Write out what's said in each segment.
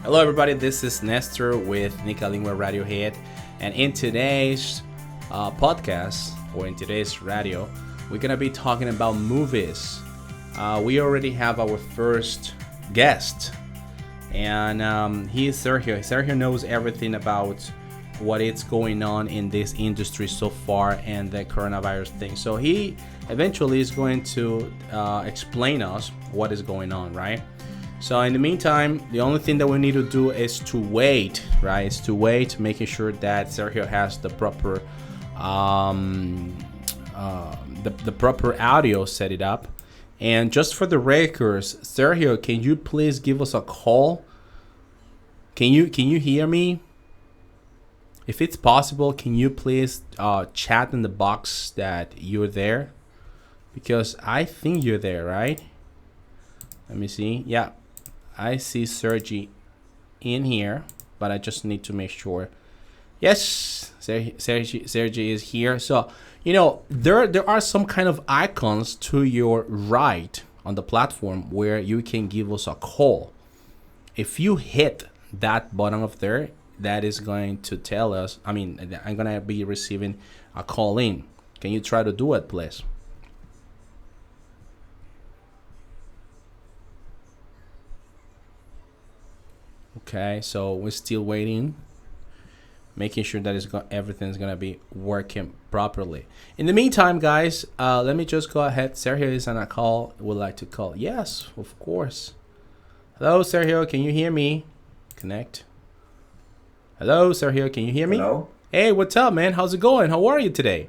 Hello, everybody. This is Nestor with Nicalingue Radiohead, and in today's podcast or in today's radio, we're gonna be talking about movies. We already have our first guest, and he is Sergio. Sergio knows everything about what is going on in this industry so far and the coronavirus thing. So he eventually is going to explain us what is going on, right? So in the meantime, the only thing that we need to do is to wait, right? Is to wait, making sure that Sergio has the proper the proper audio set it up. And just for the records, Sergio, can you please give us a call? Can you hear me? If it's possible, can you please chat in the box that you're there? Because I think you're there, right? Let me see. Yeah, I see Sergi in here, but I just need to make sure. Yes, Sergi is here. So, there are some kind of icons to your right on the platform where you can give us a call. If you hit that button up there, that is going to tell us, I'm going to be receiving a call in. Can you try to do it, please? Okay, so we're still waiting, making sure that everything's gonna be working properly. In the meantime, guys, let me just go ahead. Sergio is on a call. Would like to call? Yes, of course. Hello, Sergio. Can you hear me? Connect. Hello, Sergio. Can you hear me? Hello. Hey, what's up, man? How's it going? How are you today?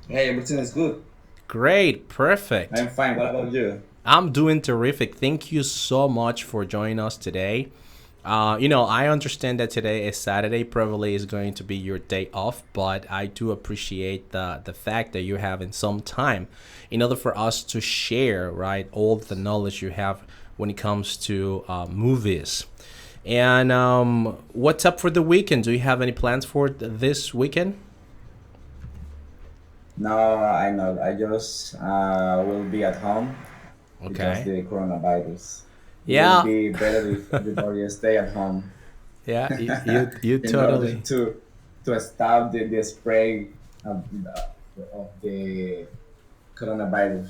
Hey, everything is good. Great, perfect. I'm fine. What about you? I'm doing terrific. Thank you so much for joining us today. I understand that today is Saturday. Probably is going to be your day off, but I do appreciate the fact that you're having some time in order for us to share, right, all the knowledge you have when it comes to movies. And what's up for the weekend? Do you have any plans for this weekend? No, I'm not. I just will be at home because Okay. the coronavirus. It will Yeah. be better if everybody stay at home Yeah. You in order totally. to stop the spread of the coronavirus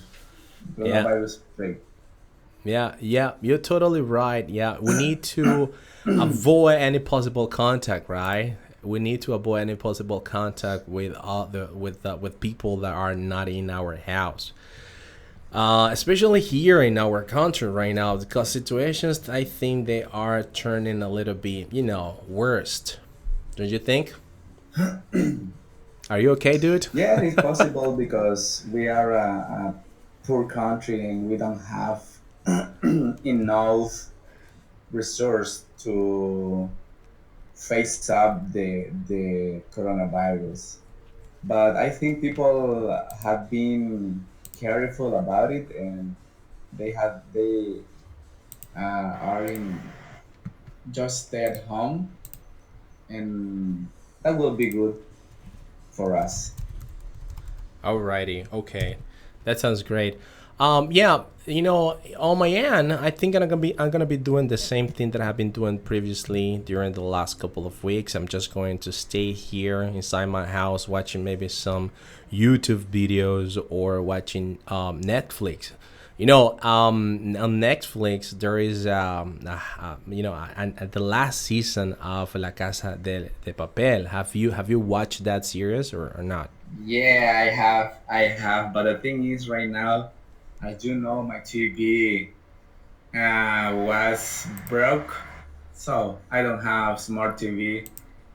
Yeah. coronavirus spread. Yeah, you're totally right. Yeah, we need to avoid any possible contact, right? We need to avoid any possible contact with with people that are not in our house, especially here in our country right now, because situations I think they are turning a little bit, worst. Don't you think? Are you okay, dude? Yeah, it's possible because we are a poor country and we don't have enough resource to face up the coronavirus. But I think people have been careful about it, and they are in just stay at home, and that will be good for us. Alrighty, okay, that sounds great. Yeah, on my end, I think I'm gonna be doing the same thing that I've been doing previously during the last couple of weeks. I'm just going to stay here inside my house, watching maybe some YouTube videos or watching Netflix. On Netflix there is the last season of La Casa de Papel. Have you watched that series or not? Yeah, I have. But the thing is, right now, I do know my TV was broke, so I don't have smart TV,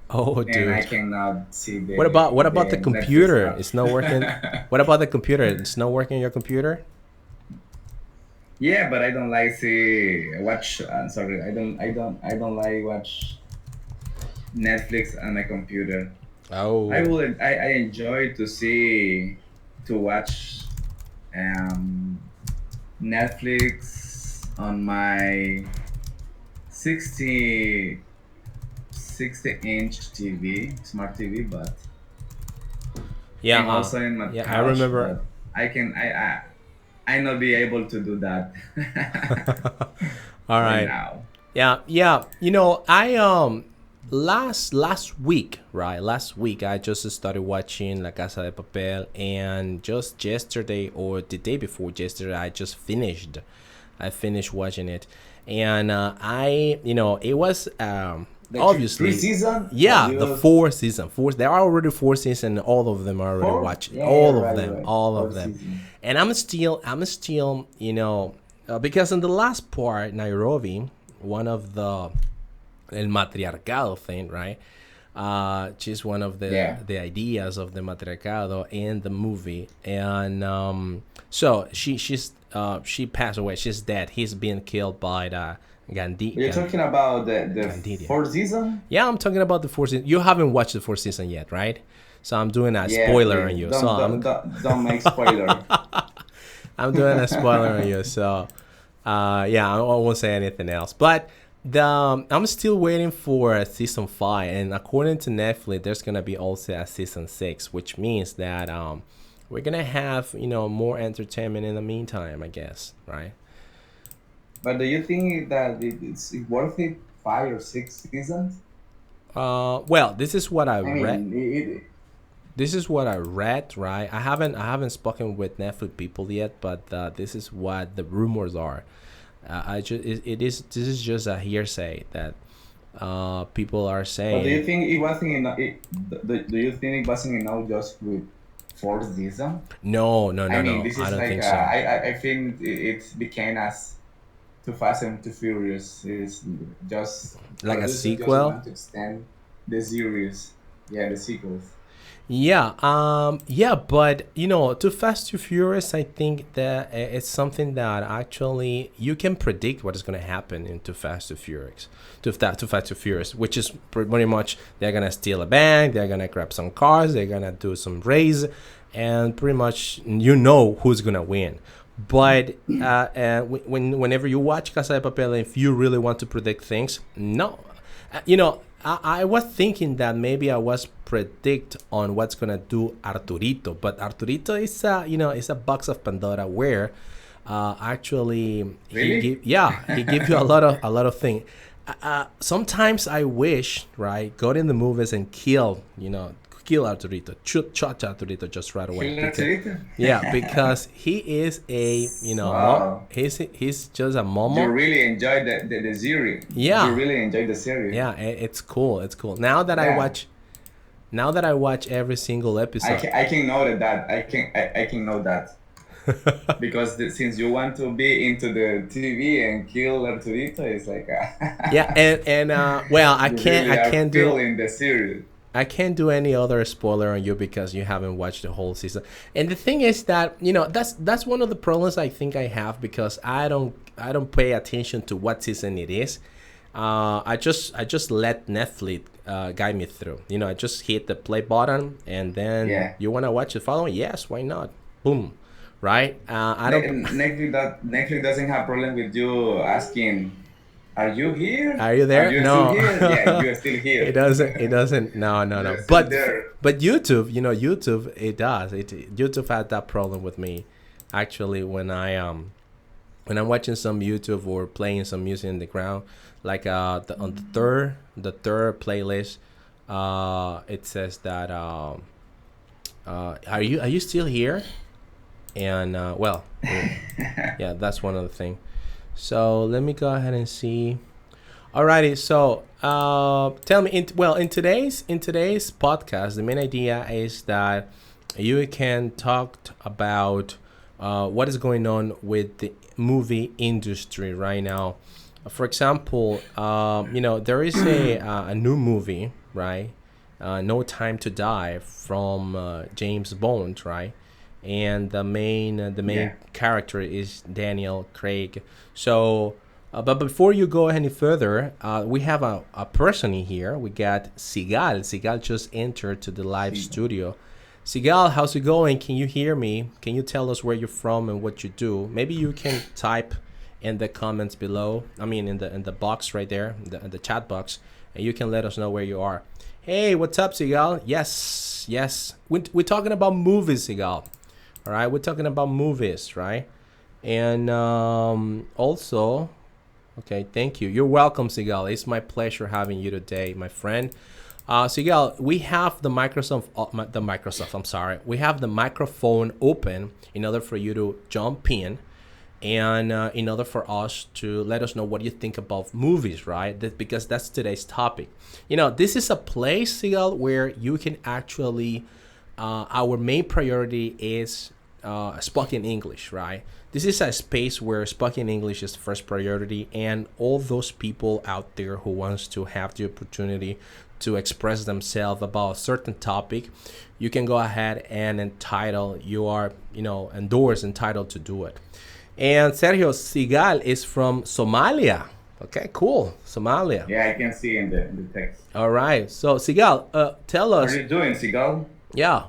Oh, and I dude. cannot see What about the the Netflix computer? app. It's not working. What about the computer? It's not working on your computer? Yeah, but I don't like see watch. I'm sorry, I don't like watch Netflix on my computer. I Oh, would I enjoy to watch um Netflix on my 60 60-inch TV, smart TV, but yeah. and also in my Yeah. I couch, remember. but I can I not be able to do that. All right right. now. Yeah, yeah. I last week, right? Last week I just started watching La Casa de Papel, and just yesterday or the day before yesterday, I just finished. I finished watching it, and it was The three obviously, season that yeah, the you four season, four. There are already four seasons, and all of them are already four? watched. Yeah, yeah, All of right, them, right. all Four of them, season. and I'm still, because in the last part, Nairobi, one of the el matriarcado thing, right? She's one of Yeah. the ideas of the matriarcado in the movie, and so she passed away. She's dead. He's been killed by the You're talking about the Gandidia. fourth season? Yeah, I'm talking about the fourth season. You haven't watched the fourth season yet, right? So I'm doing a Yeah, spoiler please. on you. So Don't make spoiler. I'm doing a spoiler on you. So yeah, I won't say anything else. But I'm still waiting for season 5, and according to Netflix, there's gonna be also a season 6, which means that we're gonna have more entertainment in the meantime, I guess, right? But do you think that it's worth it? 5 or 6 seasons? Well, this is what I I read. mean, This is what I read, right? I haven't spoken with Netflix people yet, but this is what the rumors are. I just it is this is just a hearsay that people are but do you saying. think it wasn't enough? Do you think it wasn't enough just with fourth season? No, no, I no, mean, no. this I is don't like think so. I think it became as Too Fast and Too Furious is just Like a producers just sequel. want to extend the series. Yeah, the sequels. Yeah, yeah, but Too Fast Too Furious, I think that it's something that actually you can predict what is going to happen in Too Fast Too Furious, Too Fast Too Furious, which is pretty much they're gonna steal a bank, they're gonna grab some cars, they're gonna do some race, and pretty much who's gonna win. But whenever you watch Casa de Papel, if you really want to predict things, no, I was thinking that maybe I was predict on what's gonna do Arturito, but Arturito is is a box of Pandora where actually Really? he give you a lot of things. Sometimes I wish, right, go in the movies and kill Arturito, shot Arturito just right away. Killer Torito? Yeah, because he is a Wow. he's just a You momo. really enjoyed the series. You Yeah, really enjoyed the series. yeah, it's cool. It's cool. Yeah. Now that I watch every single episode. I can know that I can know that because since you want to be into the TV and kill Arturito, it's like Yeah, and well, I you can't really I are can't do feeling the series. I can't do any other spoiler on you because you haven't watched the whole season. And the thing is that that's one of the problems I think I have because I don't pay attention to what season it is. I just let Netflix guide me through. I just hit the play button, and then Yeah. you wanna watch the following? Yes, why not? Boom, right? I don't. Netflix doesn't have problem with you asking, "Are you here? Are you Are there? you still No, here?" Yeah, you are still it here. doesn't. It doesn't. No, no, You're no. still But there. YouTube, YouTube, it does. YouTube had that problem with me, actually, when I'm watching some YouTube or playing some music in the ground, like on the third playlist, it says that are you still here? And well, yeah, that's one of the thing. So let me go ahead and see. Alrighty, so tell me, in today's podcast, the main idea is that you can talk about what is going on with the movie industry right now. For example, there is a new movie, right? No Time to Die from James Bond, right? And the main Yeah. character is Daniel Craig. So, but before you go any further, we have a person in here. We got Sigal. Sigal just entered to the live See. studio. Sigal, how's it going? Can you hear me? Can you tell us where you're from and what you do? Maybe you can type in the comments below. I mean, in the box right there, in the chat box, and you can let us know where you are. Hey, what's up, Sigal? Yes, yes. We're talking about movies, Sigal. All right, we're talking about movies, right? And also, Okay, thank you. You're welcome, Sigal. It's my pleasure having you today, my friend. Sigal, we have the Microsoft. I'm sorry, we have the microphone open in order for you to jump in, and in order for us to let us know what you think about movies, right? Because that's today's topic. This is a place, Sigal, where you can actually. Our main priority is spoken English, right? This is a space where spoken English is first priority, and all those people out there who wants to have the opportunity to express themselves about a certain topic, you can go ahead and entitle. You are, endorsed, entitled to do it. And Sergio Sigal is from Somalia. Okay, cool. Somalia. Yeah, I can see in the text. All right. So Sigal, tell How are us. you doing, Sigal? Yeah,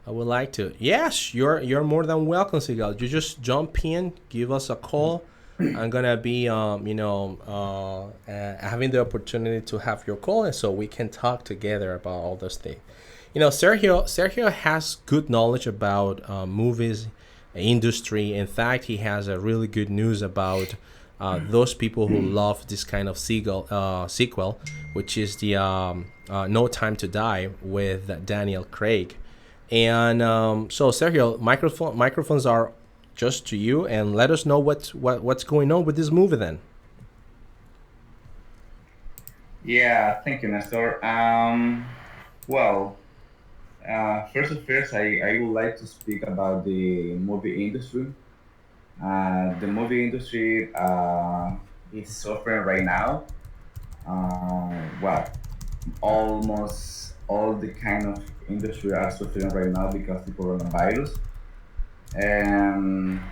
I would like to. Yes, you're more than welcome, Sigal. You just jump in, give us a call. I'm gonna be, having the opportunity to have your call, and so we can talk together about all those things. Sergio has good knowledge about movies, industry. In fact, he has a really good news about those people who love this kind of sequel, which is the No Time to Die with Daniel Craig. And so, Sergio, microphones are just to you, and let us know what's going on with this movie then. Yeah, thank you, Nestor. Well, first of first, I would like to speak about the movie industry. The movie industry is suffering right now. Well, almost all the kind of industry are suffering right now because the coronavirus. Um,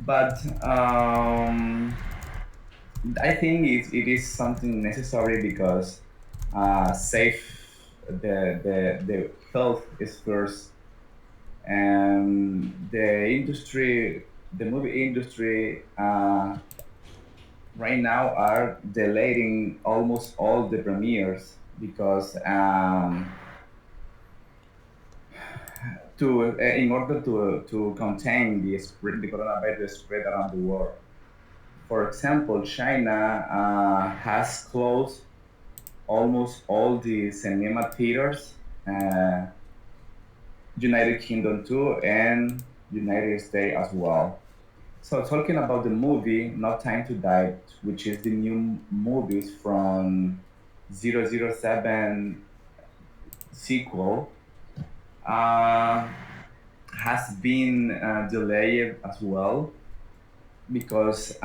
but I think it is something necessary because safe the health is first, and the movie industry right now are delaying almost all the premieres because to in order to contain the coronavirus spread around the world. For example, China has closed almost all the cinema theaters, uh, United Kingdom too, and United States as well. So talking about the movie "No Time to Die," which is the new movies from 007 sequel, uh, has been delayed as well because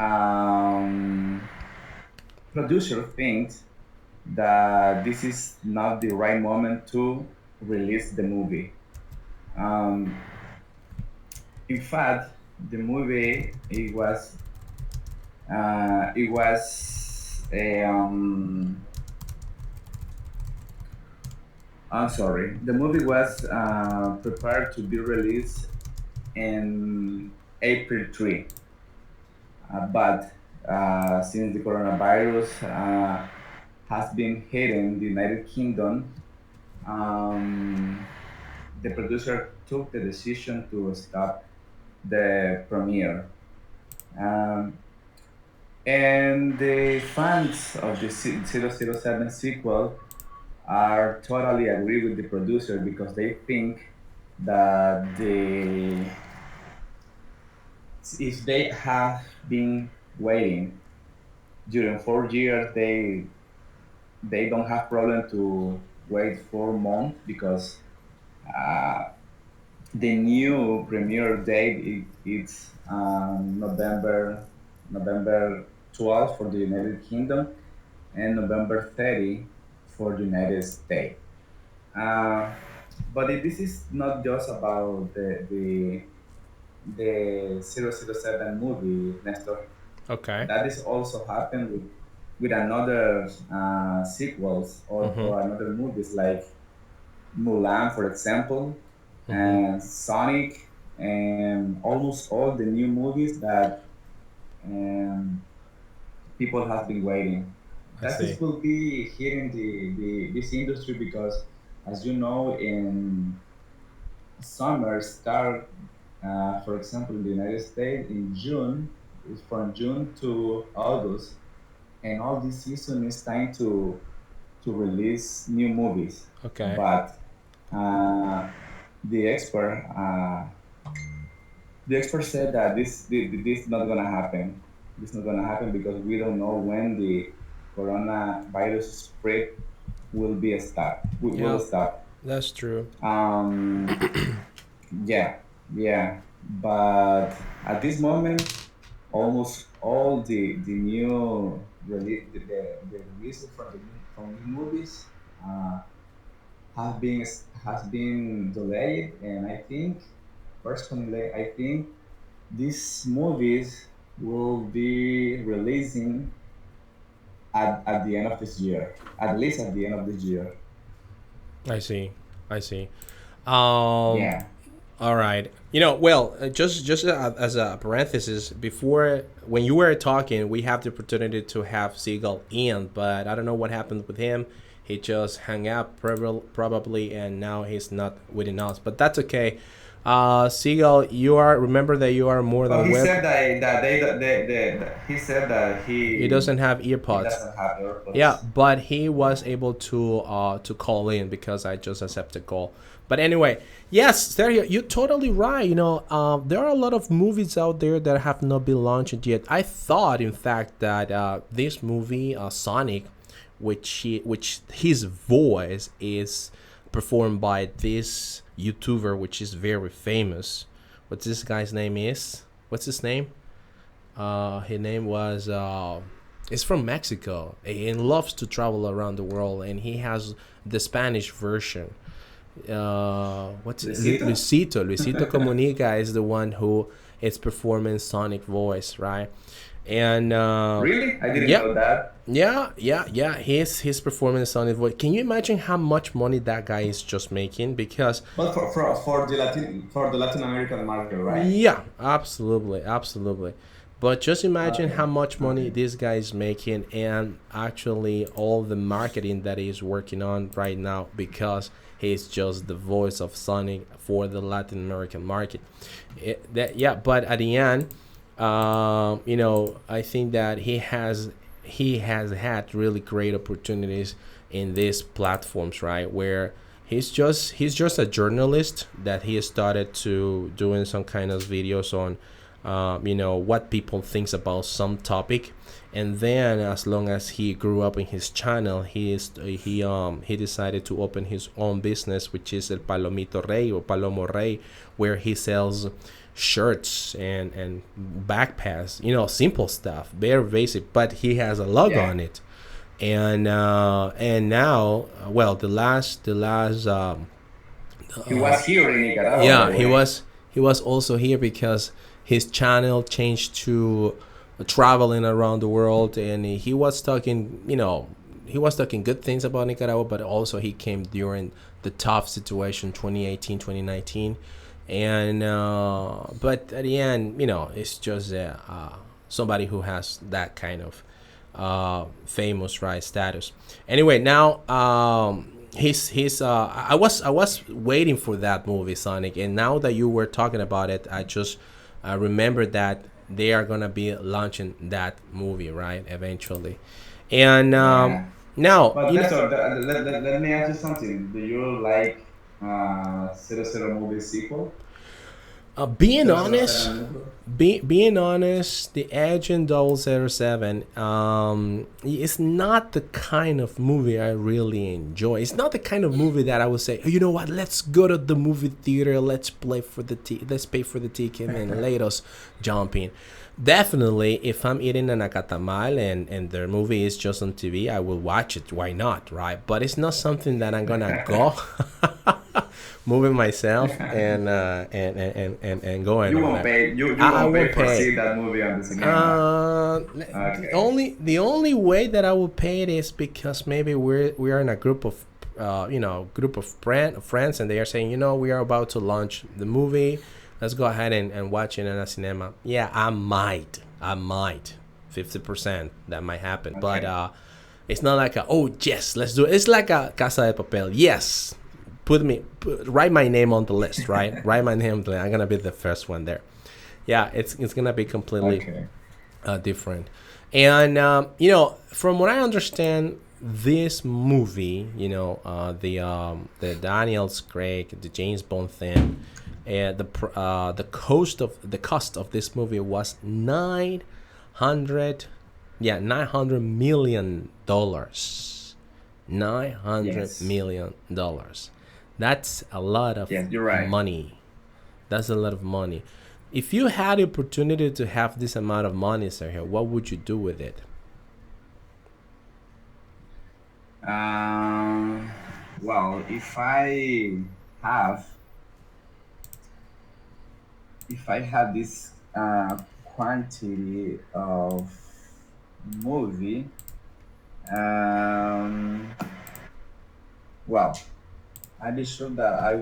producer thinks that this is not the right moment to release the movie. Um, in fact, the movie it was a I'm sorry. The movie was prepared to be released in April 3, but since the coronavirus has been hitting the United Kingdom, um, the producer took the decision to stop the premiere. Um, and the fans of the 007 sequel are totally agree with the producer because they think that if they have been waiting during 4 years, they don't have problem to wait 4 months because uh, the new premiere date it's November 12th for the United Kingdom and November 30 for the United States. Uh, but this is not just about the 007 movie, Nestor. Okay. That is also happened with another sequels Mm-hmm. or another movies like Mulan, for example, Mm-hmm. and Sonic, and almost all the new movies that people have been waiting. I That see. this will be hitting this industry because, as you know, in summer start. For example, in the United States, in June, it's from June to August, and all this season is time to release new movies. Okay. But uh, the expert the expert said that this is not gonna happen. This is not gonna happen because we don't know when the coronavirus spread will be a stop. Will Yeah, stop. that's true. Um, yeah, yeah. But at this moment, almost all the new the releases from new movies uh, have been has been delayed, and I think personally, I think these movies will be releasing at the end of this year, at least at the end of this year. I see. I see. Um, Yeah. all right. Well, just as a parenthesis, before when you were talking, we have the opportunity to have Seagull in, but I don't know what happened with him. He just hung up probably, and now he's not within us. But that's okay. Seagull, you are remember that you are more But than he said welcome. that he said that He doesn't have he earpods. doesn't have Yeah, AirPods. but he was able to call in because I just accepted call. But anyway, yes, Sergio, you're totally right. There are a lot of movies out there that have not been launched yet. I thought, in fact, that this movie, Sonic, which his voice is performed by this YouTuber, which is very famous. What's this guy's name is? What's his name? His name was. He's from Mexico and loves to travel around the world, and he has the Spanish version. What's it? Luisito? Luisito Comunica is the one who is performing Sonic voice, right? And Really? I didn't yeah, know that. yeah. He's performing Sonic voice. Can you imagine how much money that guy is just making? Because But for the Latin American market, right? yeah, absolutely, absolutely. But just imagine how Okay. much money Okay. this guy is making, and actually all the marketing that he's working on right now, because he's just the voice of Sonic for the Latin American market. Yeah, but at the end, I think that he has had really great opportunities in these platforms, right? Where he's just a journalist that he started to doing some kind of videos on, what people thinks about some topic, and then as long as he grew up in his channel, he decided to open his own business, which is El Palomito Rey or Palomo Rey, where he sells shirts and backpacks, simple stuff, very basic, but he has a logo Yeah. on it. And now, well, the last He was here in Nicaragua, by yeah, the he way. was he was also here because his channel changed to traveling around the world, and he was talking good things about Nicaragua, but also he came during the tough situation 2018, 2019. And but at the end, it's just somebody who has that kind of famous, right, status. Anyway, now he's I was waiting for that movie Sonic, and now that you were talking about it, I just remember that they are gonna be launching that movie, right, eventually. And Yeah. now, But that's all. Let me ask you something. Do you like Zero Zero movie sequel? being Zero Zero honest, Seven movie? being honest, the Agent 007 is not the kind of movie I really enjoy. It's not the kind of movie that I would say, oh, you know what, let's go to the movie theater, let's pay for the ticket and let us jump in. Definitely, if I'm eating an acatamal and their movie is just on TV, I will watch it. Why not, right? But it's not something that I'm gonna go moving myself and going You on won't that. pay. You I won't won't pay for pay. seeing that movie on the cinema. The Okay. only way that I would pay it is because maybe we are in a group of friends, and they are saying, we are about to launch the movie. Let's go ahead and watch it in a cinema. Yeah, I might 50% that might happen, but Okay. it's not like oh yes, let's do it. It's like a Casa de Papel. Yes, write my name on the list, right? Write my name on the list. I'm gonna be the first one there. Yeah, it's gonna be completely Okay. different. And from what I understand, this movie, the Daniel's Craig, the James Bond thing, and the cost of this movie was 900, yeah, $900 million. nine hundred Yes. million dollars. That's a lot of Yes, you're right. money. That's a lot of money. If you had the opportunity to have this amount of money, Sergio, what would you do with it? Um, well, have, if I had this quantity of movie, um, well, I'd be sure that I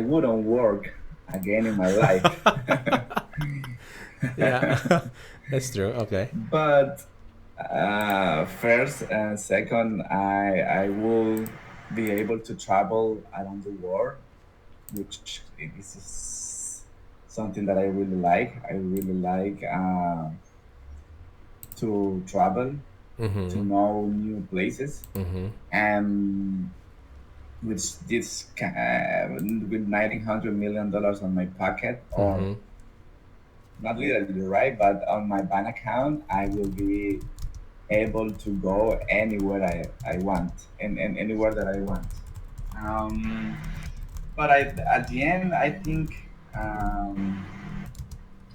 wouldn't work again in my life. Yeah, that's true. Okay. But first and second, I will be able to travel around the world, which this is something that I really like. I really like to travel, to Mm-hmm. know new places, Mm-hmm. and with $900 million on my pocket, or Mm-hmm. not literally, right, but on my bank account, I will be able to go anywhere I want, and anywhere that I want. Um, but at the end, I think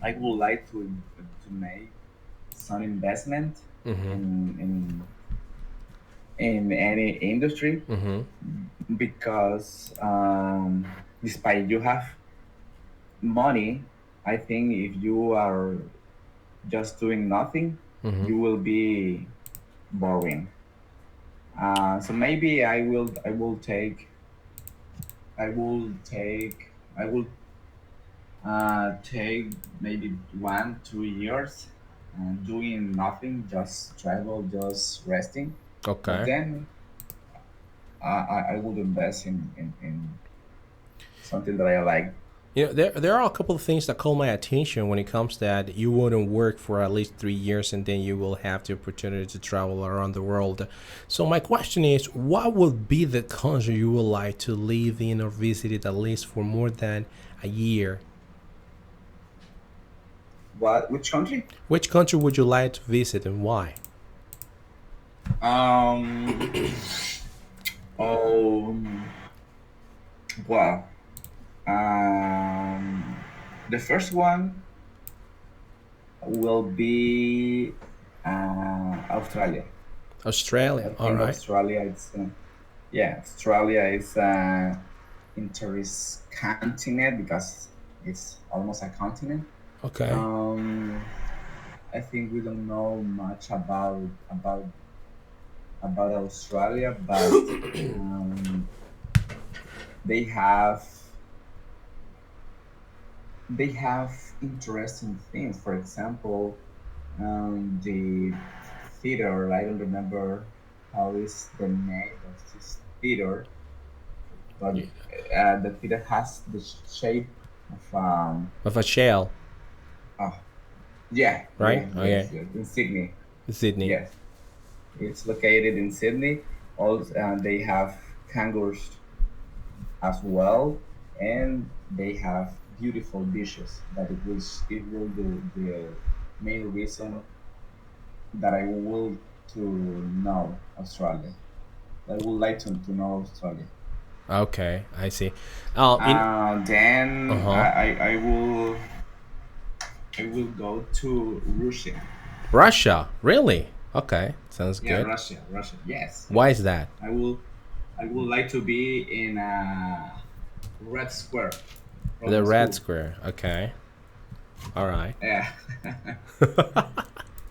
I would like to make some investment Mm-hmm. in in in any industry, Mm-hmm. because despite you have money, I think if you are just doing nothing, Mm-hmm. you will be boring. So maybe I will take maybe 1 2 years doing nothing, just travel, just resting. But Okay. then I would invest in something that I like. There are a couple of things that call my attention when it comes that you wouldn't work for at least 3 years and then you will have the opportunity to travel around the world. So my question is, what would be the country you would like to live in or visit it at least for more than a year? What? Which country? Which country would you like to visit and why? Um. Oh. Well. The first one will be Australia. I Australia. All think right. Australia is yeah, Australia is interest continent because it's almost a continent. Okay. Um, I think we don't know much about Australia, but um, they have they have interesting things. For example, the theater. I don't remember how is the name of this theater, but Yeah. the theater has the shape of Of a shell, oh, yeah, right? Okay. in Sydney. Sydney. Yes, it's located in Sydney. Also, they have kangaroos as well, and they have beautiful beaches. That it will the main reason that I will to know Australia. I would like to know Australia. Okay, I see. In Then uh-huh. I will go to Russia. Russia, really? Okay, sounds Yeah, good. Russia. Yes, Why yes. is that? I will I would like to be in a Red Square from The Red Moscow. Square. Okay. All right. Yeah,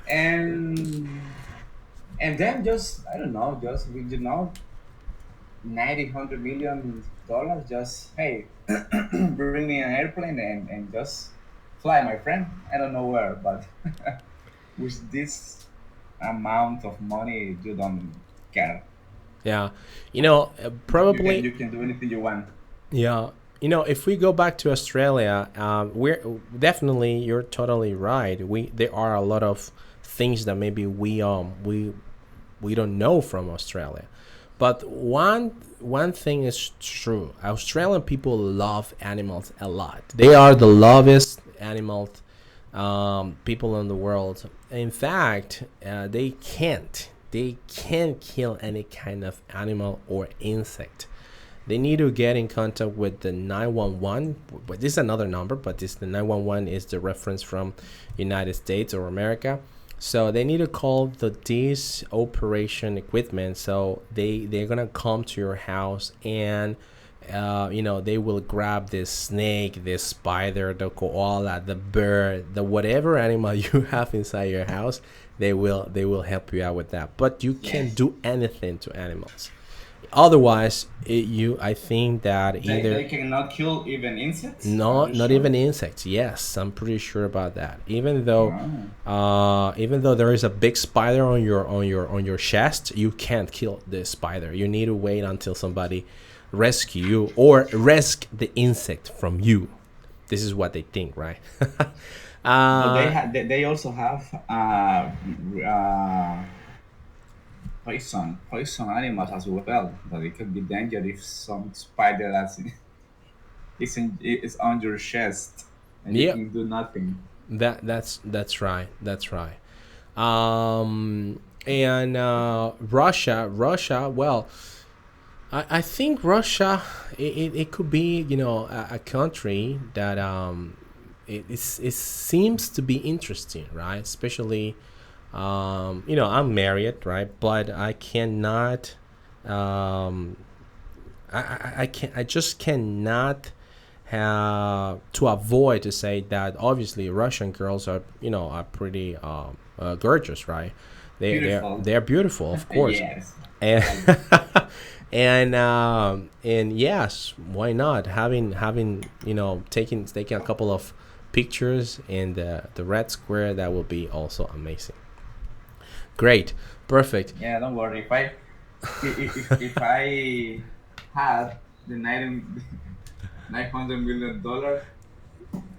and then just I don't know, just with 90 100 million dollars. Just hey, bring me an airplane and just fly, my friend. I don't know where, but with this amount of money, you don't care. Yeah, You probably. can do anything you want. Yeah, if we go back to Australia, we're definitely, you're totally right. There are a lot of things that maybe we don't know from Australia. But one thing is true. Australian people love animals a lot. They are the lovest animal people in the world. In fact, they can't kill any kind of animal or insect. They need to get in contact with the 911. But this is another number, but this the 911 is the reference from United States or America. So they need to call this operation equipment. So they're gonna come to your house, and they will grab this snake, this spider, the koala, the bird, the whatever animal you have inside your house. They will help you out with that. But you can't Yes. do anything to animals. Otherwise, I think that They either cannot kill even insects. Are no, you not sure? even insects. Yes, I'm pretty sure about that. Oh. Even though there is a big spider on your chest, you can't kill the spider. You need to wait until somebody rescue you or rescue the insect from you. This is what they think, right? But uh, they also have poison animals as well. That it could be dangerous if some spider is on your chest and you yeah, can do nothing. that's right. That's right. And Russia. Well, I think Russia, it could be, a country that it seems to be interesting, right? Especially, I'm married, right? But I cannot, um, I just cannot have to avoid to say that obviously Russian girls are pretty gorgeous, right? Beautiful. They're beautiful, of course, Yes. and Well, and yes, why not having taking a couple of pictures in the red square, that will be also amazing. Great, perfect. yeah, don't worry. If I had the 900 million dollars,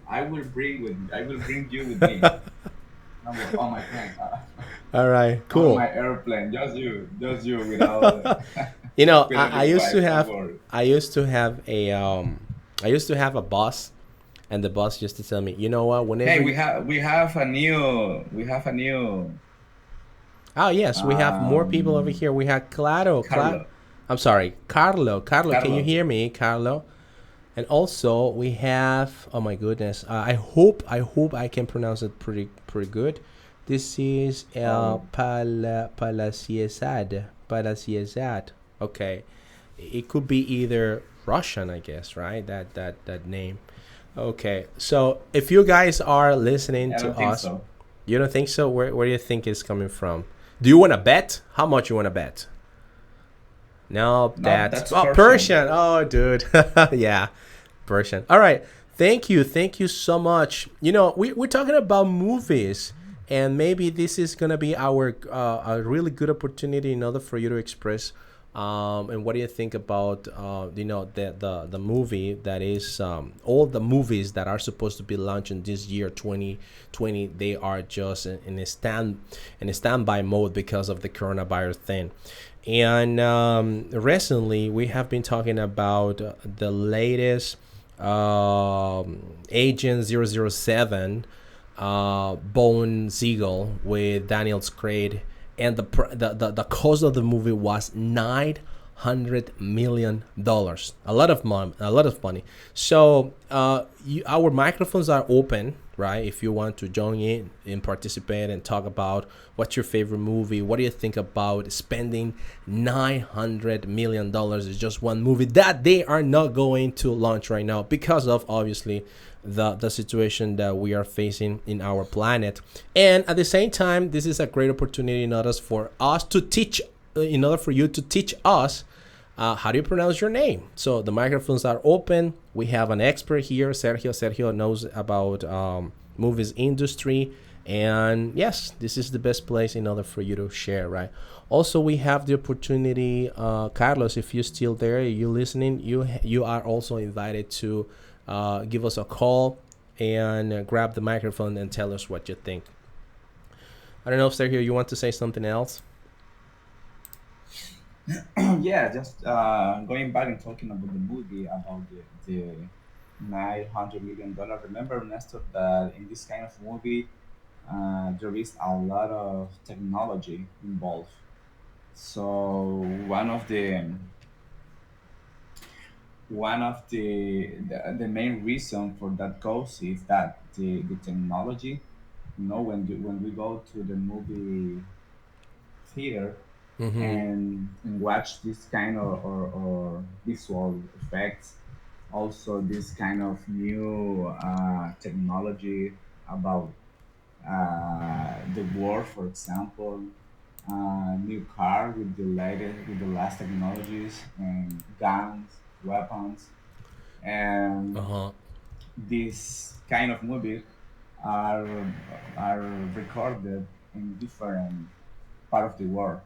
I will bring you with me. On my plane, All right, on cool. my airplane. Just you, without I your used to wife. Don't have worry. I used to have a boss, and the boss used to tell me, you know what, Hey, whenever we have a new oh yes, we have more people over um here. We have Carlo. I'm sorry, Carlo, can you Carlo. hear me, Carlo? And also we have, oh my goodness, I hope I can pronounce it pretty good. This is Oh, Palaciesad. Okay, it could be either Russian, I guess, right? That name. Okay, so if you guys are listening I to don't think us, so. you don't think so? Where do you think it's coming from? Do you want to bet? How much you want to bet? No, No, that's that's Persian. Persian. Oh, dude. Yeah, Persian. All right. Thank you. Thank you so much. We're talking about movies, and maybe this is going to be our a really good opportunity in order for you to express. And what do you think about the movie that is all the movies that are supposed to be launching this year 2020, they are just in a standby mode because of the coronavirus thing. And recently, we have been talking about the latest Agent 007, Bone Siegel with Daniel Craig, and the cost of the movie was $900 million. A lot of money, a lot of money. So our microphones are open, right? If you want to join in and participate and talk about what's your favorite movie, what do you think about spending $900 million is just one movie that they are not going to launch right now because of obviously the situation that we are facing in our planet. And at the same time, this is a great opportunity in order for us to teach, in order for you to teach us how do you pronounce your name. So the microphones are open. We have an expert here, Sergio. Sergio knows about movies industry, And yes, this is the best place in order for you to share, right? Also, we have the opportunity, Carlos, if you're still there, you listening, you are also invited to give us a call and grab the microphone and tell us what you think. I don't know if Sergio, you want to say something else? Yeah, just going back and talking about the movie about the $900 million. Remember, Ernesto, that in this kind of movie, there is a lot of technology involved. So one of the main reason for that goes is that the technology. When we go to the movie theater Mm-hmm. and watch this kind of or visual effects, also this kind of new technology about the war, for example, new car with the last technologies and guns, weapons, and Uh-huh. this kind of movies are are recorded in different part of the world.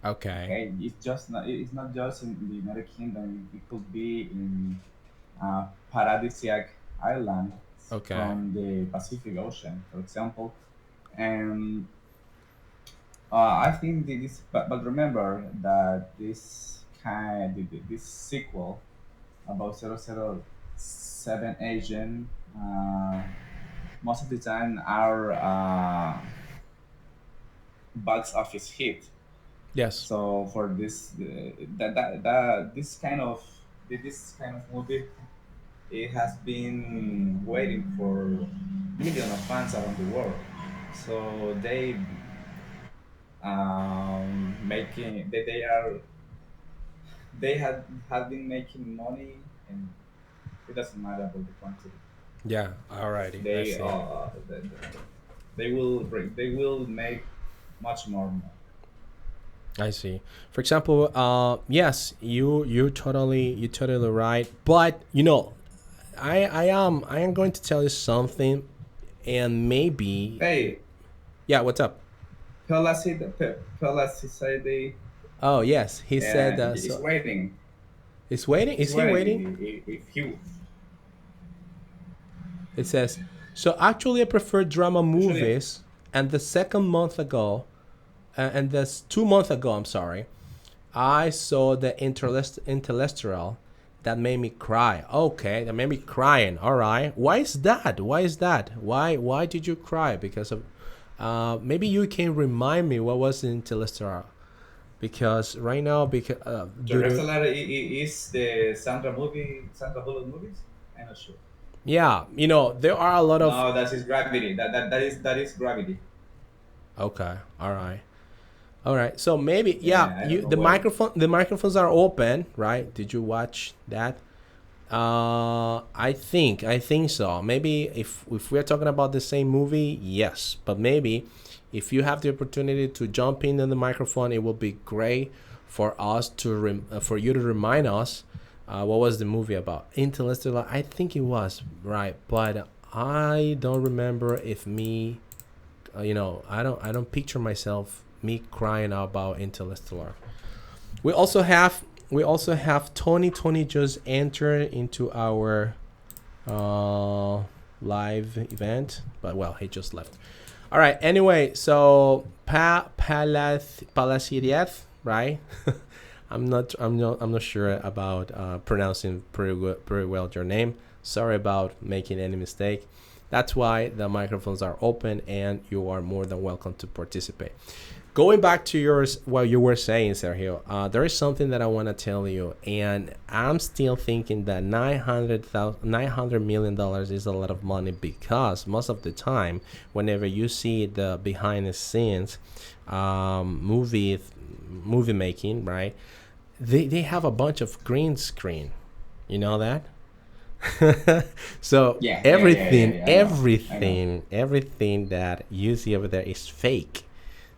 Okay. Okay, it's not just in the United Kingdom. It could be in paradisiac island Okay. from the Pacific Ocean, for example. And I think but remember that this sequel about 007 agent, most of the time are box office hit. Yes. So for this kind of movie, it has been waiting for millions of fans around the world. So they have been making money, and it doesn't matter about the quantity. Yeah. Alrighty. I see. They will make much more money. I see. For example, yes, you totally right. But I am going to tell you something, and maybe Hey, yeah. What's up? Pelasicide Oh yes, he said is so. waiting. He's waiting. He's Is he waiting? waiting. If he It says so. Actually, I prefer drama usually movies. And the second month ago, and this 2 months ago, I'm sorry, I saw the Interstellar that made me cry. Okay, that made me crying. All right. Why is that? Why is that? Why did you cry? Because of maybe you can remind me what was Interstellar. Because right now, because due to Interstellar is the Sandra Bullock movies. I'm not sure. yeah, there are a lot of No, that is Gravity. That is Gravity. okay. All right. All right. So maybe yeah, Yeah, I don't you know the why. microphones are open, right? Did you watch that? I think so. Maybe if we're talking about the same movie, yes. But maybe if you have the opportunity to jump in on the microphone, it will be great for us for you to remind us what was the movie about. Interstellar, I think it was right, but I don't remember if me, I don't picture myself me crying about Interstellar. We also have Tony just entered into our uh, live event, but well, he just left. All right. Anyway, so Palaciev, right? I'm not sure about pronouncing pretty well your name. Sorry about making any mistake. That's why the microphones are open, and you are more than welcome to participate. Going back to yours, what you were saying, Sergio, there is something that I want to tell you, and I'm still thinking that $900 million is a lot of money because most of the time, whenever you see the behind the scenes movie making, right? They have a bunch of green screen. You know that? So Yeah, yeah, yeah, yeah, everything, yeah. I know. everything that you see over there is fake.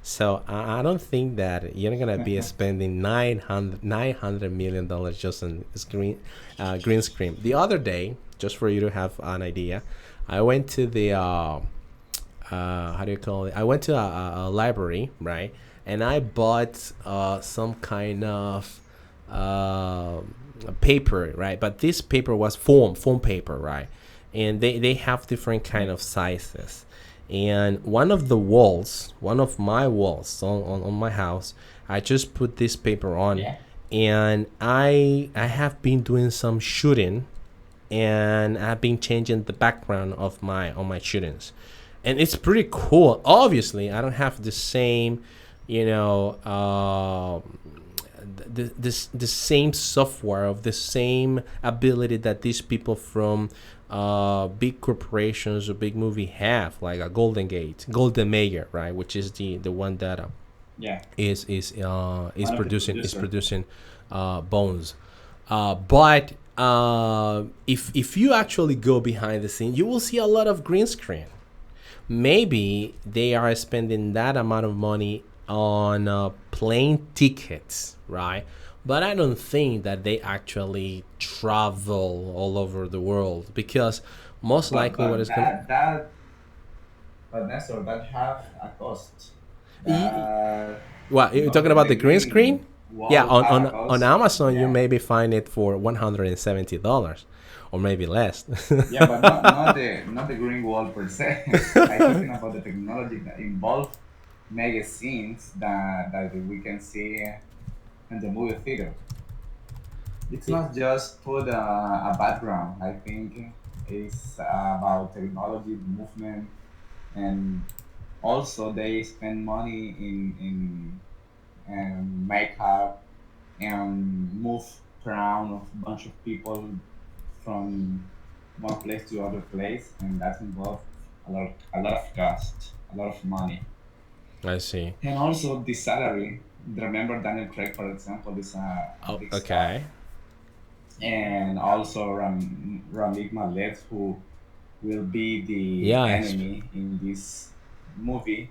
So I don't think that you're gonna be spending $900 million just on green screen. The other day, just for you to have an idea, I went to the how do you call it? I went to a library, right? And I bought some kind of uh, paper, right? But this paper was foam paper, right? And they have different kind of sizes. And one of my walls on my house, I just put this paper on, Yeah. and I have been doing some shooting, and I've been changing the background of my on my students, and it's pretty cool. Obviously, I don't have the same, you know, the same software of the same ability that these people from big corporations or big movie have, like a Golden Mayer, right, which is the one that Yeah. is One of the producer. producing Bones. But if you actually go behind the scene, you will see a lot of green screen. Maybe they are spending that amount of money on plane tickets, right? But I don't think that they actually travel all over the world, because most But likely what but is going but Nestor, that have a cost. to. That What, you're talking about the the green screen? green Yeah, wall have a on cost. Amazon you Yeah. maybe find it for $170 or maybe less. Yeah, but not the green wall per se. I'm talking about the technology that involve mega scenes that we can see in the movie theater. It's not just put a background. I think it's about technology, movement, and also they spend money in makeup and move around a bunch of people from one place to other place, and that involves a lot of cost, a lot of money, I see. and also the salary. Remember Daniel Craig, for example, is a Oh, big star, okay. and also Rami Malek, who will be the Yeah, enemy in this movie.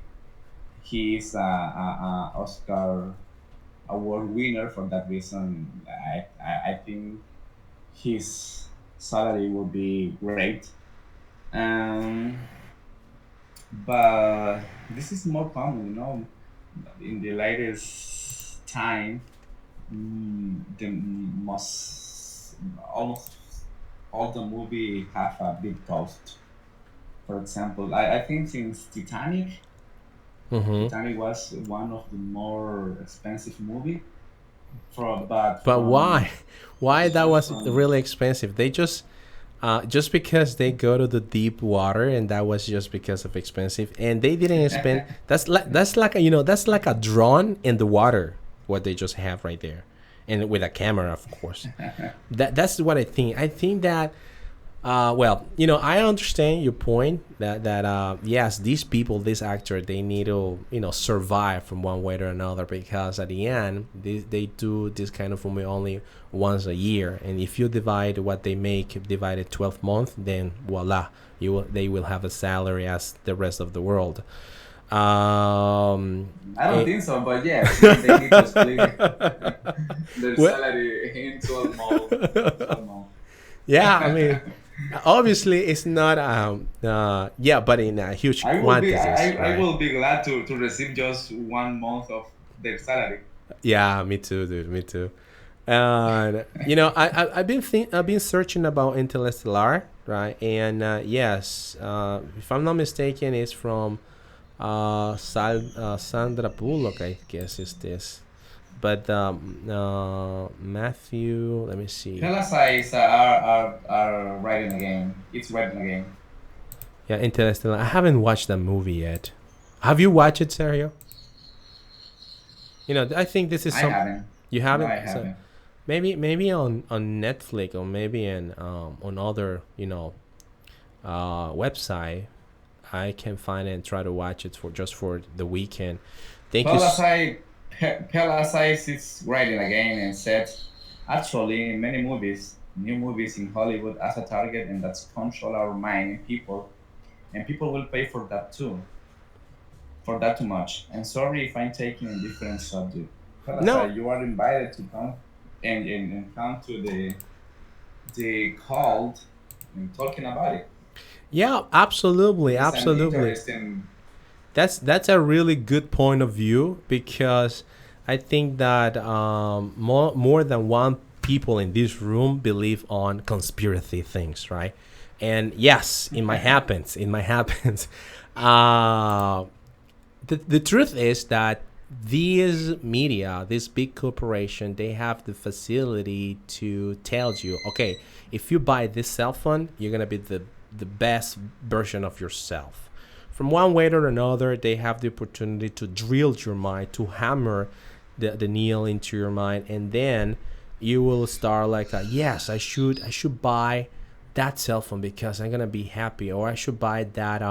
He is a Oscar award winner. For that reason, I think his salary will be great. Um, but this is more common, in the latest time. The most almost all the movie have a big cost. For example, I think since mm-hmm. Titanic was one of the more expensive movie. From but But why? Why that just was from really expensive? They just because they go to the deep water, and that was just because of expensive, and they didn't spend. That's like that's like a drone in the water. What they just have right there, and with a camera, of course. That's what I think. I think that well, I understand your point that yes, these people, this actor, they need to survive from one way or another, because at the end they do this kind of movie only once a year, and if you divide what they make divided 12 months, then voila, they will have a salary as the rest of the world. I don't eh, think so, but yes, they need to split their well, salary in 12 months. 12 months. yeah, I mean, obviously it's not yeah, but in huge quantities, I right? will be glad to receive just 1 month of their salary. Yeah, me too, dude. Me too. And I've been searching about Interstellar, right? And yes, if I'm not mistaken, it's from Sandra Bullock, I guess is this. But Matthew, let me see. Pelasites are writing again. It's writing again. Yeah, Interstellar. I haven't watched that movie yet. Have you watched it, Sergio? I think this is I some haven't. you No, I haven't. So haven't. maybe on Netflix, or maybe on other website. I can find it and try to watch it for the weekend. Thank you. Pelasites is writing again and said, actually, many movies, new movies in Hollywood as a target, and that's control our mind and people will pay for that too, for that too much. And sorry if I'm taking a different subject. No, Pelasai, you are invited to come and come to the call and talking about it. Yeah, absolutely, It's an absolutely. interesting. That's a really good point of view because I think that more than one people in this room believe on conspiracy things, right? And yes, it might happens. Uh, the truth is that these media, this big corporation, they have the facility to tell you, okay, if you buy this cell phone, you're gonna be the best version of yourself. From one way or another, they have the opportunity to drill your mind, to hammer the nail into your mind, and then you will start like, yes, I should buy that cell phone because I'm gonna be happy, or I should buy that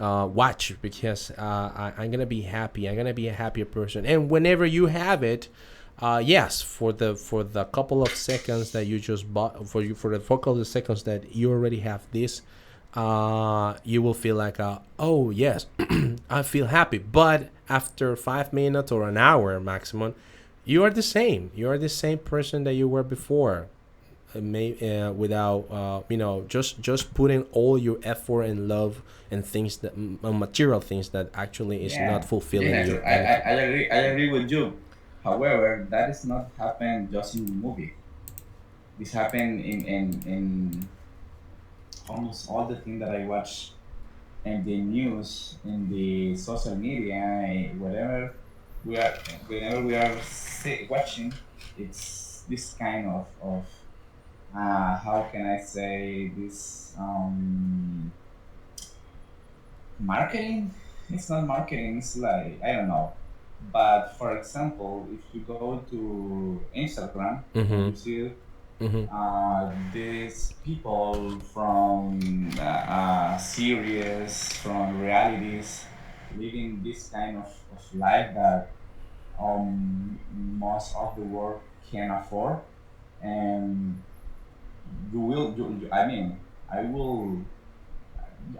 watch because I'm gonna be happy. I'm gonna be a happier person. And whenever you have it, yes, for the couple of seconds that you just bought, for the couple of seconds that you already have this, you will feel like, oh yes, I feel happy. But after 5 minutes or an hour maximum, you are the same. You are the same person that you were before, without just putting all your effort and love and things that material things that actually is not Yeah, fulfilling yeah, you I anything. I agree. I agree with you. However, that is not happen just in the movie. This happened in almost all the things that I watch in the news, in the social media, whatever we are, whenever we are watching, it's this kind of how can I say this marketing. It's not marketing, it's like I don't know. But for example, if you go to Instagram and Mm-hmm. you see Mm-hmm. these people from series, from realities, living this kind of life that most of the world can afford, and I mean, I will,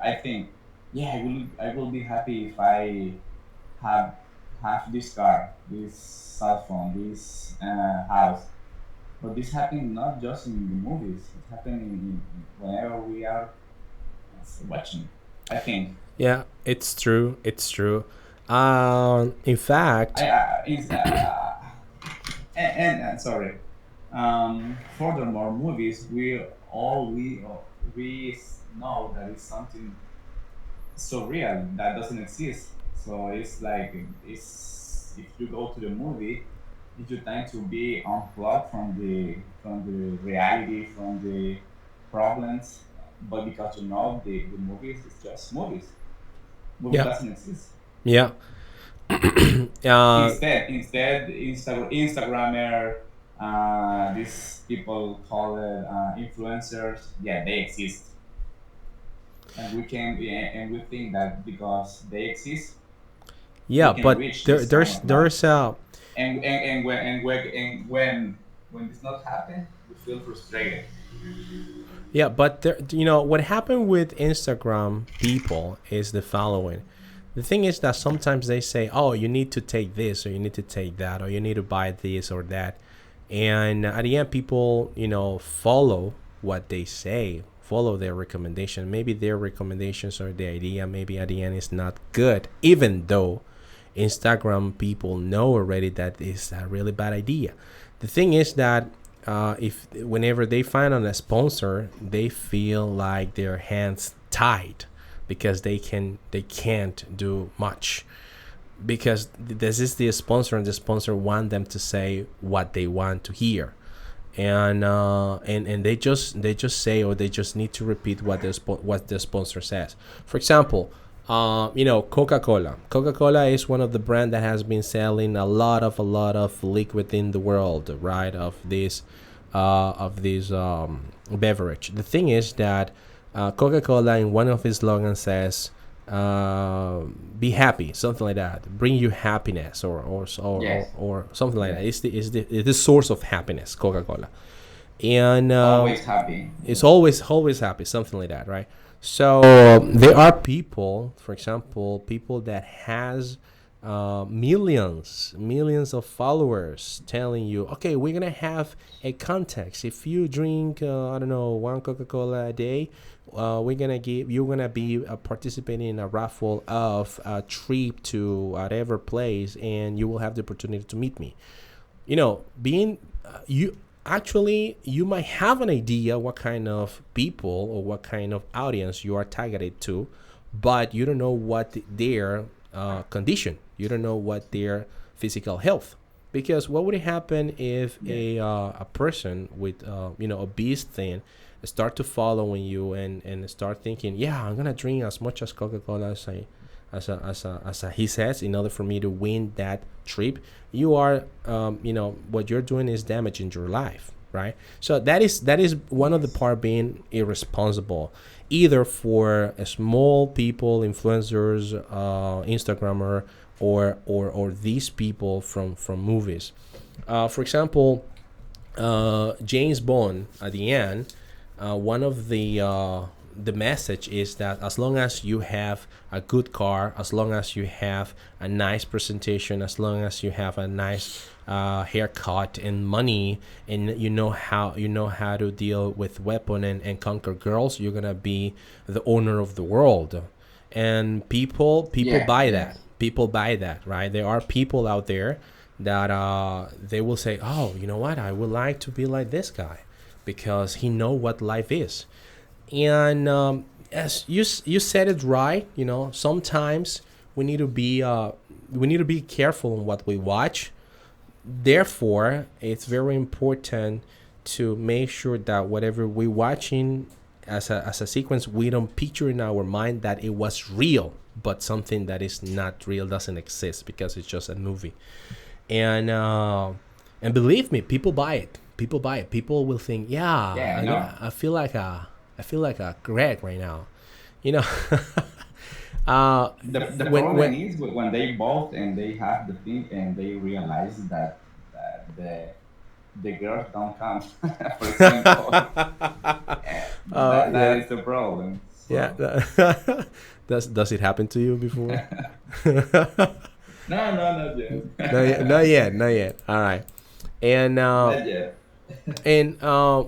I think, yeah, I will be happy if I have this car, this cell phone, this house. But this happened not just in the movies; it happened whenever we are watching. I think. Yeah, it's true. It's true. In fact, Is and sorry. Furthermore, movies we know that it's something so real that doesn't exist. So it's like it's if you go to the movie, it's your time to be unplugged from the reality, from the problems. But because you know the movies is just movies. Movie yeah, doesn't exist. yeah, uh, Instead, Instagrammer, these people call it influencers. Yeah, they exist, and we think that because they exist, we yeah. can But reach this kind of life. there's a And when this not happen, we feel frustrated. yeah, but what happened with Instagram people is the following. The thing is that sometimes they say, "Oh, you need to take this, or you need to take that, or you need to buy this or that," and at the end, people follow what they say, follow their recommendation. Maybe their recommendations or the idea, maybe at the end is not good, even though Instagram people know already that is a really bad idea. The thing is that if whenever they find on a sponsor, they feel like their hands tied because they can't do much because this is the sponsor and the sponsor want them to say what they want to hear, and they just say, or they just need to repeat what the sponsor says. For example, Coca-Cola. Coca-Cola is one of the brand that has been selling a lot of liquid in the world, right? Of this beverage. The thing is that Coca-Cola in one of his slogans says, "Be happy," something like that. Bring you happiness, Yes, or something like that. yes, It's the source of happiness, Coca-Cola, and always happy. it's Yes, always happy, something like that, right? So there are people, for example, people that has millions of followers telling you, okay, we're gonna have a context. If you drink, I don't know, one Coca-Cola a day, you're gonna be participating in a raffle of a trip to whatever place, and you will have the opportunity to meet me. Being you actually, you might have an idea what kind of people or what kind of audience you are targeted to, but you don't know what their condition, you don't know what their physical health. Because what would happen if Yeah. a person with obese thing start to following you and start thinking, yeah, I'm gonna drink as much as Coca-Cola as he says in order for me to win that trip. You are, what you're doing is damaging your life, right? So that is one of the Yes. part being irresponsible, either for small people, influencers, Instagrammer, or these people from movies. For example, James Bond at the end, one of the message is that as long as you have a good car, as long as you have a nice presentation, as long as you have a nice haircut and money, and you know how to deal with weapon and conquer girls, you're gonna be the owner of the world. And people Yeah. buy that. Yes. People buy that, right? There are people out there that they will say, oh, you know what, I would like to be like this guy because he know what life is. And as you said it right, sometimes we need to be careful in what we watch. Therefore, it's very important to make sure that whatever we're watching as a sequence, we don't picture in our mind that it was real, but something that is not real doesn't exist because it's just a movie. And believe me, people buy it. People buy it. People will think, yeah, Yeah. No. I feel like a Greg right now, you know. uh, The when problem is when they both and they have the thing and they realize that the girls don't come, for example. That yeah, is the problem. yeah. So Does it happen to you before? no, no, not yet. Not yet. Not yet. Not yet. All right. And Not yet.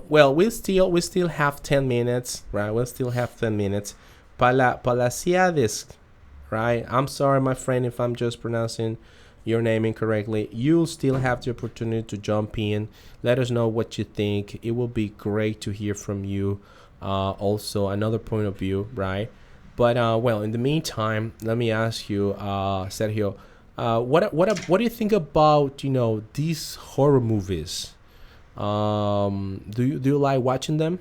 well, we still have 10 minutes, right? We still have 10 minutes. Palaciades, right? I'm sorry, my friend, if I'm just pronouncing your name incorrectly. You'll still have the opportunity to jump in. Let us know what you think. It will be great to hear from you. Also, another point of view, right? But well, in the meantime, let me ask you, Sergio, what do you think about these horror movies? Do you like watching them?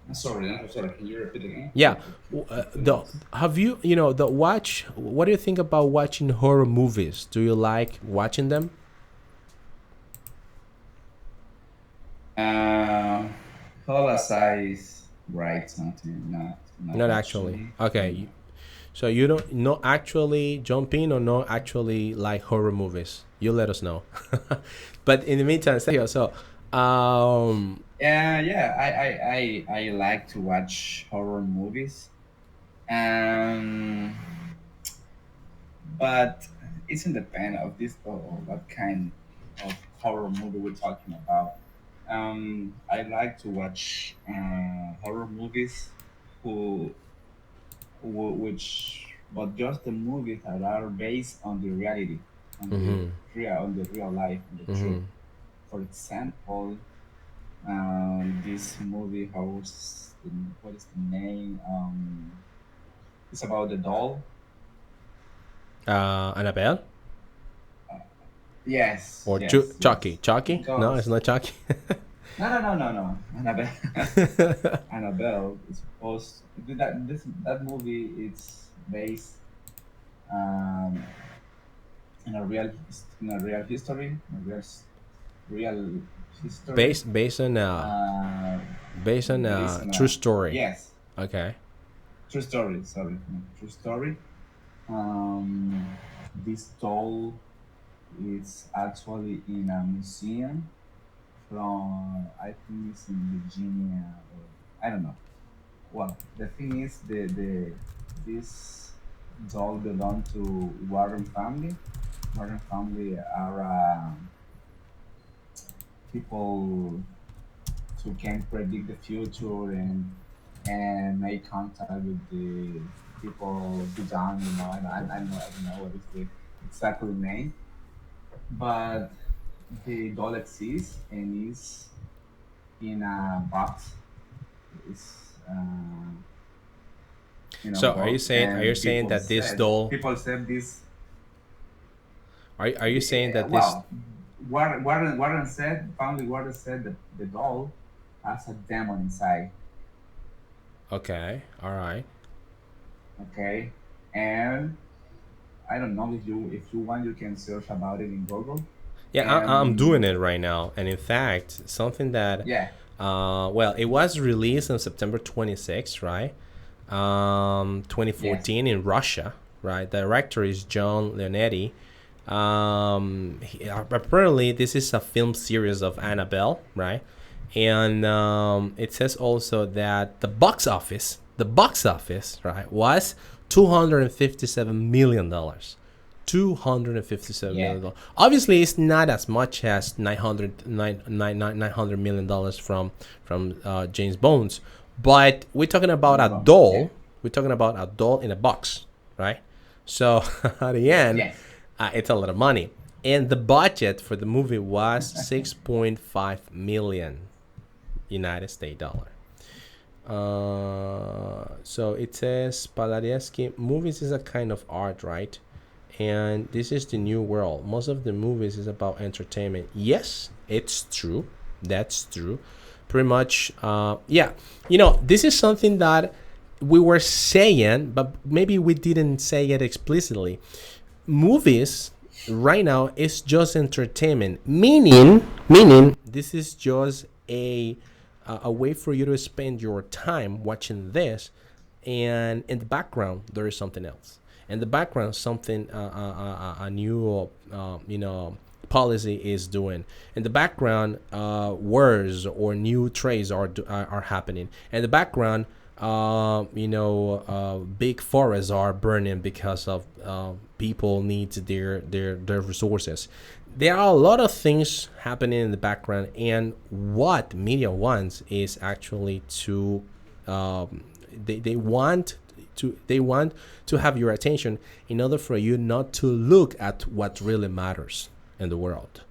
I'm sorry. Can you repeat again? Yeah. I The couldn't. have you the watch? What do you think about watching horror movies? Do you like watching them? Uh, Hola size write something, not Not actually. actually. Okay. So you don't not actually jump in or not actually like horror movies. You let us know. But in the meantime, Sergio, so Yeah, yeah. I like to watch horror movies. Um, but it's independent of this or what kind of horror movie we're talking about. I like to watch horror movies who, which but just the movies that are based on the reality, on the real life, on the truth. For example, this movie, what is the name? It's about the doll. Annabelle Yes, or yes, yes. Chucky. Chucky? No, it's Because not Chucky. no, no, no, no, no. Annabelle, Annabelle is supposed that movie. It's based um, in a real history, real history. based on Uh, based on true a story. yes, Okay. true story. Sorry, no, true story. Um, this doll is actually in a museum from I think it's in Virginia or I don't know. Well, the thing is the this doll belong to Warren family. Warren family are people who can predict the future and make contact with the people beyond. I don't know what is the exactly name, but the doll exists and is in a box. Is in a So are you box, saying and doll people said this. are you saying that this Well, Warren said, family Warren said that the doll has a demon inside. okay, all right. Okay, and I don't know if you want, you can search about it in Google. Yeah, I'm doing And it right now. And in fact, something that, yeah, well, it was released on September 26th, right? yes, 2014 in Russia, right? Director is John Leonetti. Apparently, this is a film series of Annabelle, right? And it says also that the box office, right, was $257 million. yeah, $257 million. Obviously, it's not as much as $900 from James Bones, but we're talking about James a Bond, yeah, doll. We're talking about a doll in a box, right? So at the end, yes, it's a lot of money, and the budget for the movie was 6.5 million United States dollar. So it says Palarieski movies is a kind of art, right? And this is the new world. Most of the movies is about entertainment. Yes, it's true. That's true. Pretty much. Yeah. This is something that we were saying, but maybe we didn't say it explicitly. Movies right now is just entertainment, meaning this is just a way for you to spend your time watching this, and in the background there is something else. In the background, something a new policy is doing. In the background, wars or new trades are happening. In the background, big forests are burning because of people need their resources. There are a lot of things happening in the background, and what media wants is actually to they want to have your attention in order for you not to look at what really matters in the world.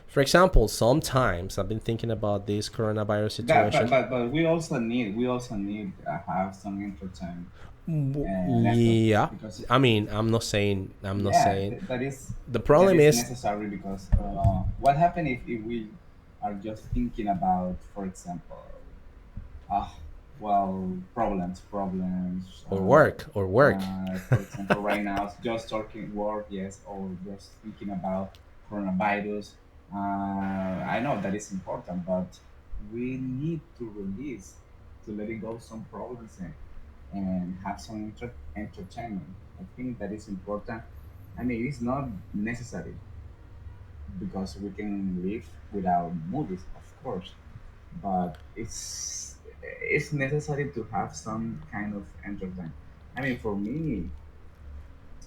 For example, sometimes I've been thinking about this coronavirus that, but situation. but but we also need have some entertainment network Yeah, because I mean, I'm not yeah, saying the that problem is is. necessary because what happens if we are just thinking about, for example, uh, well, problems. Or work. For example, right now, just talking work, yes, or just thinking about coronavirus. I know that is important, but we need to release, to let it go some problems and have some entertainment. I think that is important. I mean, it's not necessary because we can live without movies, of course, but it's necessary to have some kind of entertainment. I mean, for me,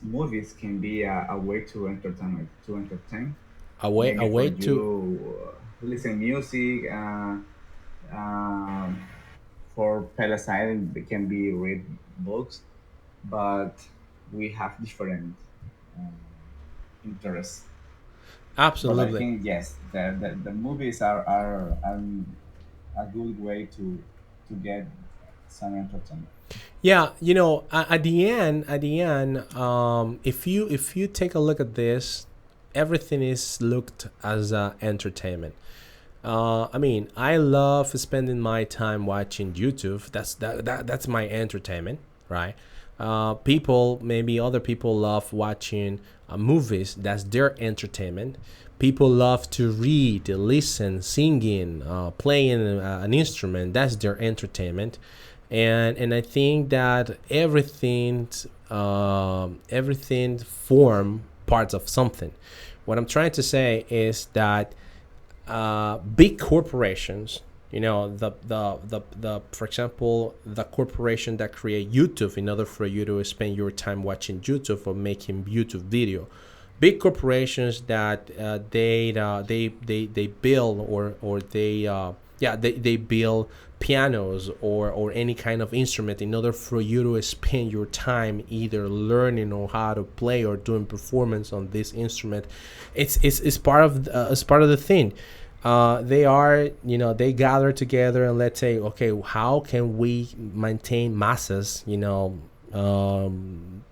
movies can be a way to entertain. A Maybe for way to. you, listen music. Um, for Palestine, they can be read books, but we have different uh, interests. But I Absolutely. think yes, the movies are a good way to get some entertainment. Yeah, at the end, if you take a look at this, everything is looked as entertainment. I mean, I love spending my time watching YouTube. That's my entertainment, right? Maybe other people love watching movies. That's their entertainment. People love to read, listen, singing, playing an instrument. That's their entertainment. And I think that everything form parts of something. What I'm trying to say is that big corporations For example, the corporation that create YouTube in order for you to spend your time watching YouTube or making YouTube video. Big corporations that they build or they build pianos or any kind of instrument in order for you to spend your time either learning or how to play or doing performance on this instrument. It's part of the thing. They are, they gather together and let's say, okay, how can we maintain masses,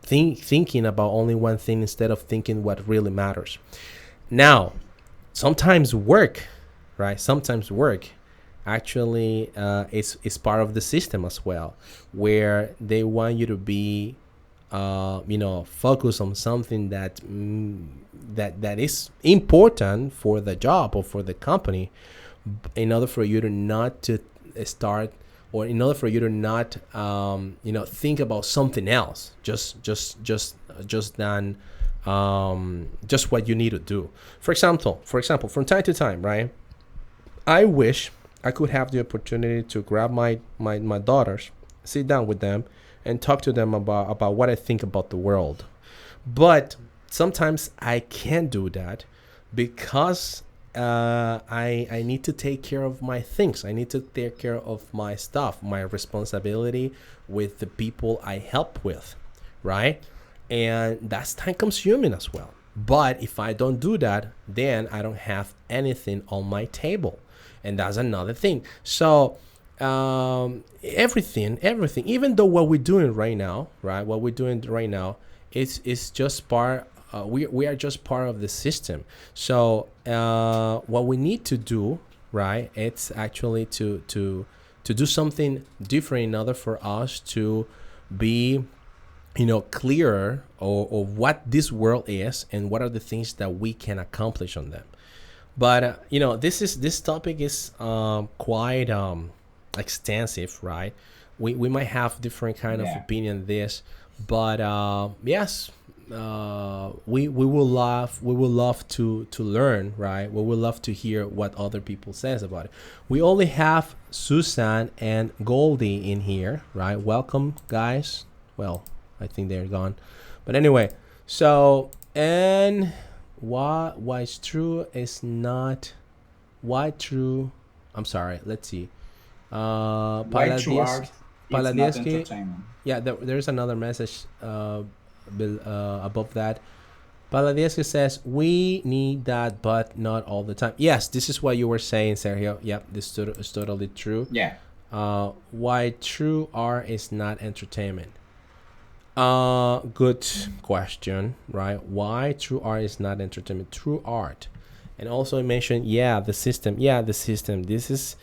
thinking about only one thing instead of thinking what really matters. Now, sometimes work, right? Sometimes work actually is part of the system as well, where they want you to be, focus on something that is important for the job or for the company, in order for you to not to start, or in order for you to not think about something else, just than just what you need to do. For example, from time to time, right? I wish I could have the opportunity to grab my daughters, sit down with them, and talk to them about what I think about the world. But sometimes I can't do that because I need to take care of my things. I need to take care of my stuff, my responsibility with the people I help with, right? And that's time consuming as well. But if I don't do that, then I don't have anything on my table, and that's another thing. So everything, even though what we're doing right now, right? What we're doing right now, it's just part. We are just part of the system. So what we need to do, right? It's actually to do something different in order for us to be clearer or what this world is and what are the things that we can accomplish on them. But this topic is quite extensive, right? We might have different kind of Yeah. opinion this, but yes, we will love to learn, right? We will love to hear what other people says about it. We only have Susan and Goldie in here, right? Welcome, guys. Well, I think they're gone, but anyway. So, and why is true is not why true. I'm sorry. Let's see. Why true art it's not Paladieski. entertainment? Yeah, there's another message above that. Paladieski says we need that, but not all the time. Yes, this is what you were saying, Sergio. Yep, this is totally true. Yeah. Why true art is not entertainment? Good question, right? Why true art is not entertainment? True art, and also I mentioned, yeah, the system. Yeah, the system. This is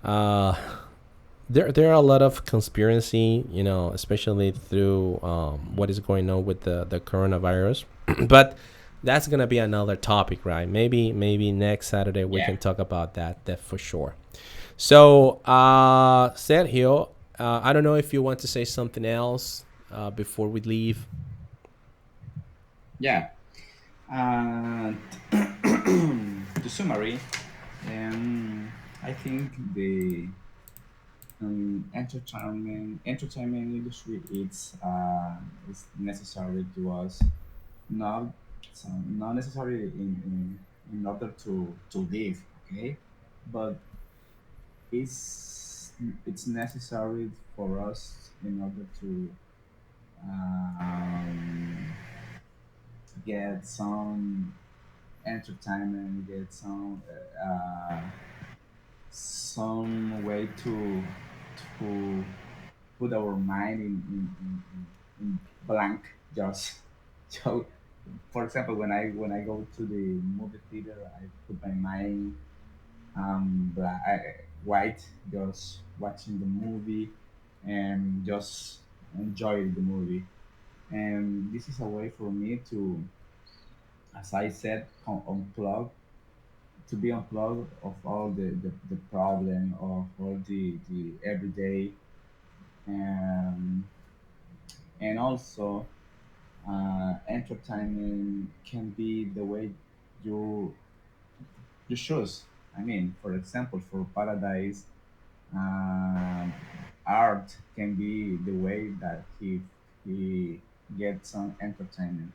uh there are a lot of conspiracy, especially through what is going on with the coronavirus. But that's gonna be another topic, right? Maybe next Saturday we Yeah. can talk about that for sure. So, Sergio, I don't know if you want to say something else before we leave. Yeah. And to summary, I think the entertainment industry is necessary to us, not not necessarily in order to live, okay, but it's it's necessary for us in order to um, get some entertainment, get some way to put our mind in blank, just so. For example, when I go to the movie theater, I put my mind white, just watching the movie and just enjoy the movie. And this is a way for me to, as I said, unplug, to be unplugged of all the problem of all the everyday, and and also entertainment can be the way you choose. I mean, for example, for Paradise, um, art can be the way that he gets some entertainment.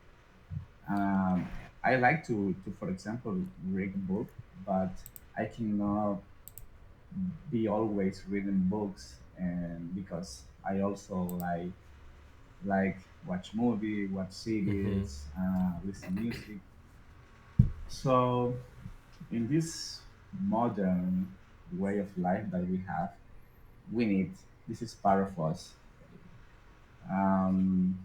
Um, I like to, for example, read a book, but I cannot be always reading books, and because I also like watch movie, watch Hmm. series, listen music. So in this modern way of life that we have, we need, this is part of us. Um,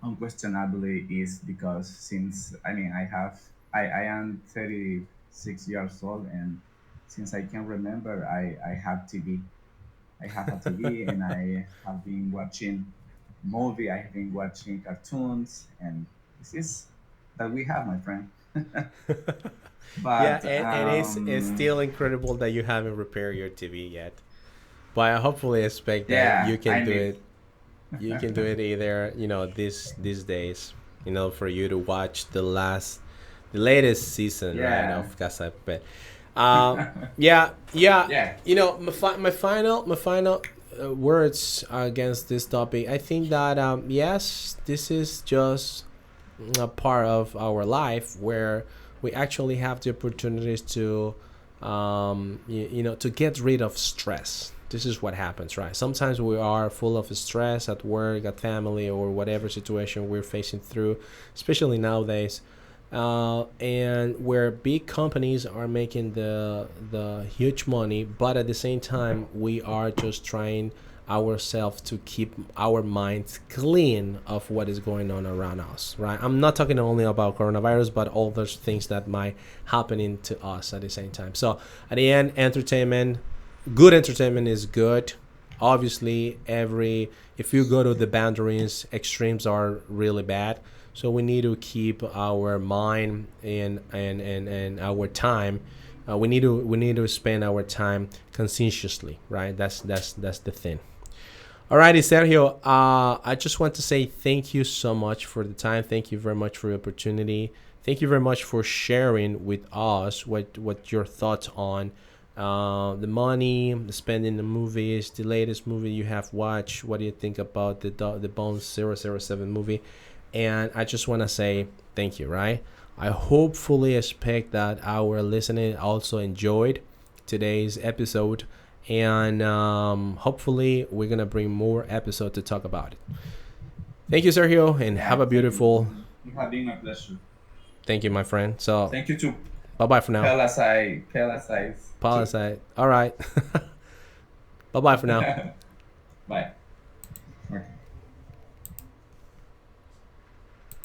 Unquestionably is because since I mean I am 36 years old, and since I can remember I have TV. I have a TV and I have been watching movie, I have been watching cartoons, and this is that we have, my friend. Yeah, But and it's still incredible that you haven't repaired your TV yet. But I hopefully expect that yeah, you can I do need. it. You can do it either, these days, for you to watch the latest season, right, Yeah, of Casa de Papel. Yeah, yeah. yeah, My final words against this topic. I think that yes, this is just a part of our life where we actually have the opportunities to to get rid of stress. This is what happens, right? Sometimes we are full of stress at work, at family, or whatever situation we're facing through, especially nowadays, and where big companies are making the huge money, but at the same time we are just trying ourselves to keep our minds clean of what is going on around us, right? I'm not talking only about coronavirus, but all those things that might happening to us at the same time. So at the end, entertainment, good entertainment is good. Obviously, every if you go to the boundaries, extremes are really bad. So we need to keep our mind and our time. We need to spend our time conscientiously, right? That's the thing. Alrighty, Sergio. I just want to say thank you so much for the time. Thank you very much for the opportunity. Thank you very much for sharing with us what your thoughts on the money, the spending the movies, the latest movie you have watched. What do you think about the Bones 007 movie? And I just want to say thank you, right? I hopefully expect that our listener also enjoyed today's episode, and hopefully we're gonna bring more episodes to talk about it. Thank you, Sergio, and have yeah. a Thank you. beautiful. It has been my pleasure. Thank you, my friend. So Thank you to bye bye for now. Pelasite too. Palisade. All right. Bye bye for now. Bye.